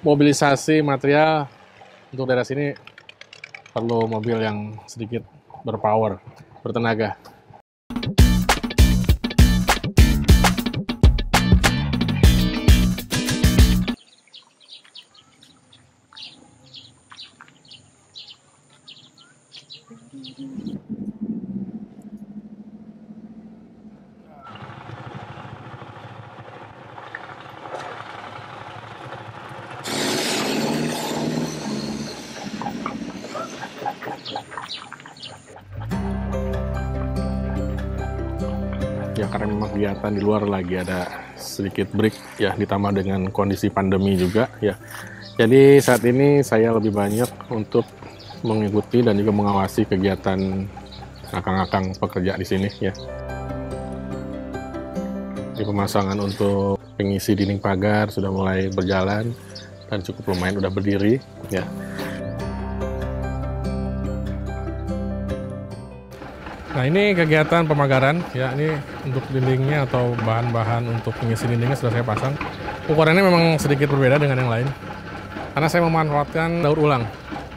mobilisasi material untuk daerah sini perlu mobil yang sedikit berpower, bertenaga. Ya karena memang kegiatan di luar lagi ada sedikit break ya, ditambah dengan kondisi pandemi juga ya. Jadi saat ini saya lebih banyak untuk mengikuti dan juga mengawasi kegiatan akang-akang pekerja di sini ya. Di pemasangan untuk pengisi dinding pagar sudah mulai berjalan dan cukup lumayan udah berdiri ya. Nah ini kegiatan pemagaran ya, ini untuk dindingnya atau bahan-bahan untuk pengisi dindingnya sudah saya pasang. Ukurannya memang sedikit berbeda dengan yang lain karena saya memanfaatkan daur ulang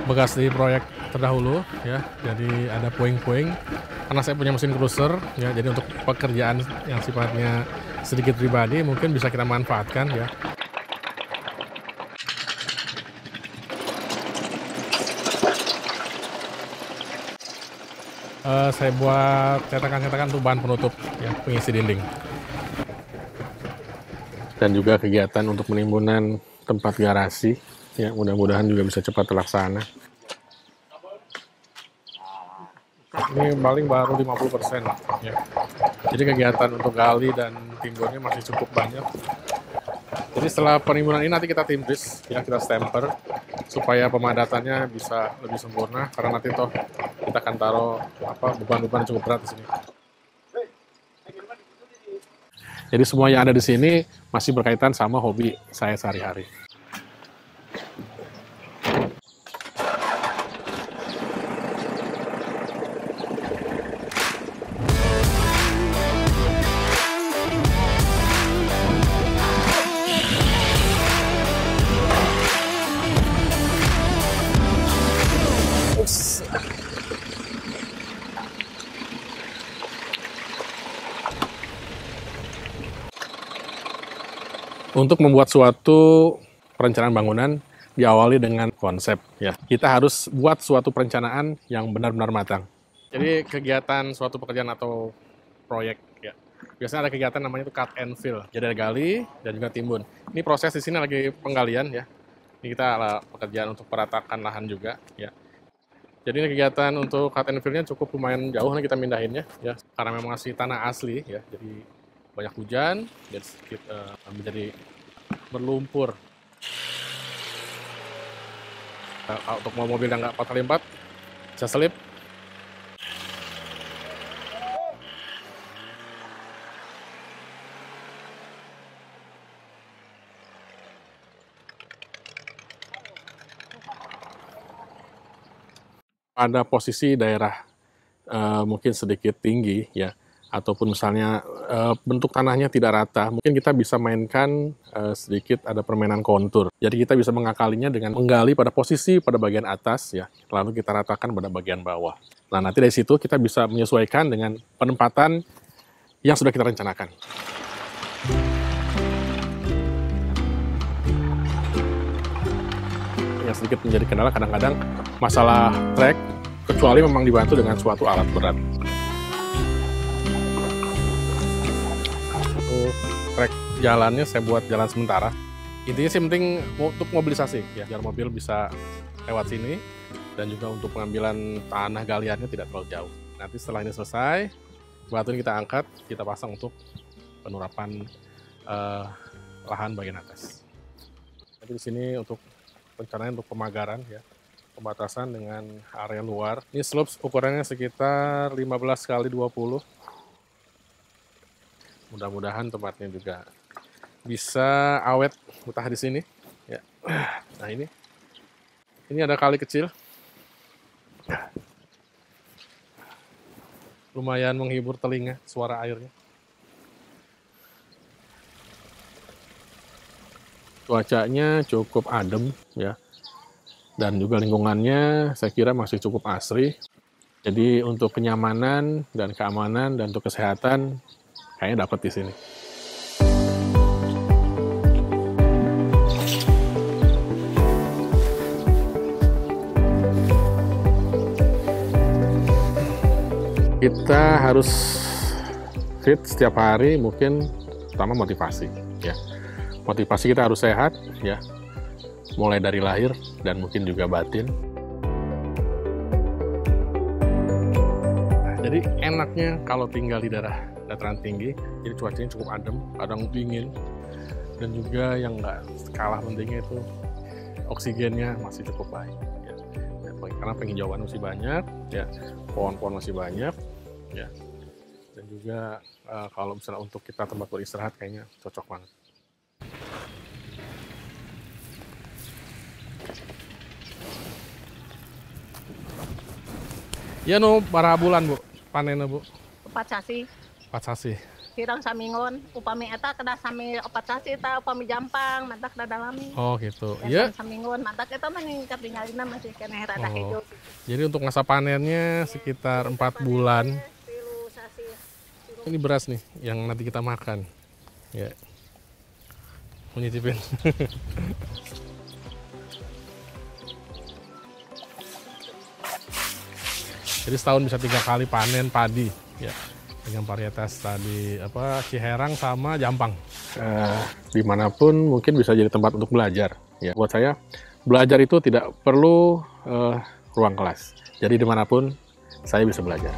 bekas di proyek terdahulu ya. Jadi ada puing-puing karena saya punya mesin cruiser ya, jadi untuk pekerjaan yang sifatnya sedikit pribadi mungkin bisa kita manfaatkan ya. Saya buat cetakan-cetakan untuk bahan penutup ya, pengisi dinding. Dan juga kegiatan untuk penimbunan tempat garasi ya, mudah-mudahan juga bisa cepat terlaksana. Ini paling baru 50% ya. Jadi kegiatan untuk gali dan timbunnya masih cukup banyak. Jadi setelah penimbunan ini nanti kita timbris ya, kita stemper supaya pemadatannya bisa lebih sempurna karena nanti toh kita akan taruh beban-beban cukup berat di sini. Jadi semua yang ada di sini masih berkaitan sama hobi saya sehari-hari. Untuk membuat suatu perencanaan bangunan diawali dengan konsep ya. Kita harus buat suatu perencanaan yang benar-benar matang. Jadi kegiatan suatu pekerjaan atau proyek ya. Biasanya ada kegiatan namanya itu cut and fill. Jadi ada gali dan juga timbun. Ini proses di sini lagi penggalian ya. Ini kita pekerjaan untuk peratakan lahan juga ya. Jadi ini kegiatan untuk cut and fill-nya cukup lumayan jauh nih kita mindahinnya ya. Karena memang masih tanah asli ya. Jadi banyak hujan, jadi sedikit menjadi berlumpur. Untuk mobil yang nggak 4x4 bisa selip. Pada posisi daerah mungkin sedikit tinggi ya, ataupun misalnya bentuk tanahnya tidak rata, mungkin kita bisa mainkan sedikit ada permainan kontur. Jadi kita bisa mengakalinya dengan menggali pada posisi pada bagian atas ya, lalu kita ratakan pada bagian bawah. Nah nanti dari situ kita bisa menyesuaikan dengan penempatan yang sudah kita rencanakan. Yang sedikit menjadi kendala kadang-kadang masalah trek, kecuali memang dibantu dengan suatu alat berat. Trek jalannya saya buat jalan sementara. Intinya sih penting untuk mobilisasi ya, biar mobil bisa lewat sini dan juga untuk pengambilan tanah galiannya tidak terlalu jauh. Nanti setelah ini selesai, batu ini kita angkat, kita pasang untuk penerapan lahan bagian atas. Nanti di sini untuk rencananya untuk pemagaran ya, pembatasan dengan area luar. Ini slopes ukurannya sekitar 15 kali 20. Mudah-mudahan tempatnya juga bisa awet betah di sini ya. Nah ini ada kali kecil, lumayan menghibur telinga suara airnya. Cuacanya cukup adem ya, dan juga lingkungannya saya kira masih cukup asri. Jadi untuk kenyamanan dan keamanan dan untuk kesehatan kayaknya dapat di sini. Kita harus fit setiap hari, mungkin pertama motivasi ya. Motivasi kita harus sehat ya, mulai dari lahir dan mungkin juga batin. Nah, jadi enaknya kalau tinggal di daerah dataran tinggi, jadi cuacanya cukup adem, kadang dingin, dan juga yang nggak kalah pentingnya itu oksigennya masih cukup baik ya. Karena penghijauan masih banyak ya, pohon-pohon masih banyak ya, dan juga kalau misalnya untuk kita tempat beristirahat kayaknya cocok banget. Ya no, para bulan Bu, panennya Bu? 4 sasi. 4 sasi. Hirang samingon, upami eta kena sami 4 sasi eta upami jampang, mantak da dalami. Oh gitu. Iya. Samingon, mantak eta mah ningkat tinggalina masih keneh rada hijau. Jadi untuk masa panennya sekitar 4 bulan. Ini beras nih yang nanti kita makan. Ya. Mau nyicipin. Jadi setahun bisa 3 kali panen padi ya, dengan varietas tadi Ciherang sama Jampang. Dimanapun mungkin bisa jadi tempat untuk belajar ya. Buat saya belajar itu tidak perlu ruang kelas. Jadi dimanapun saya bisa belajar.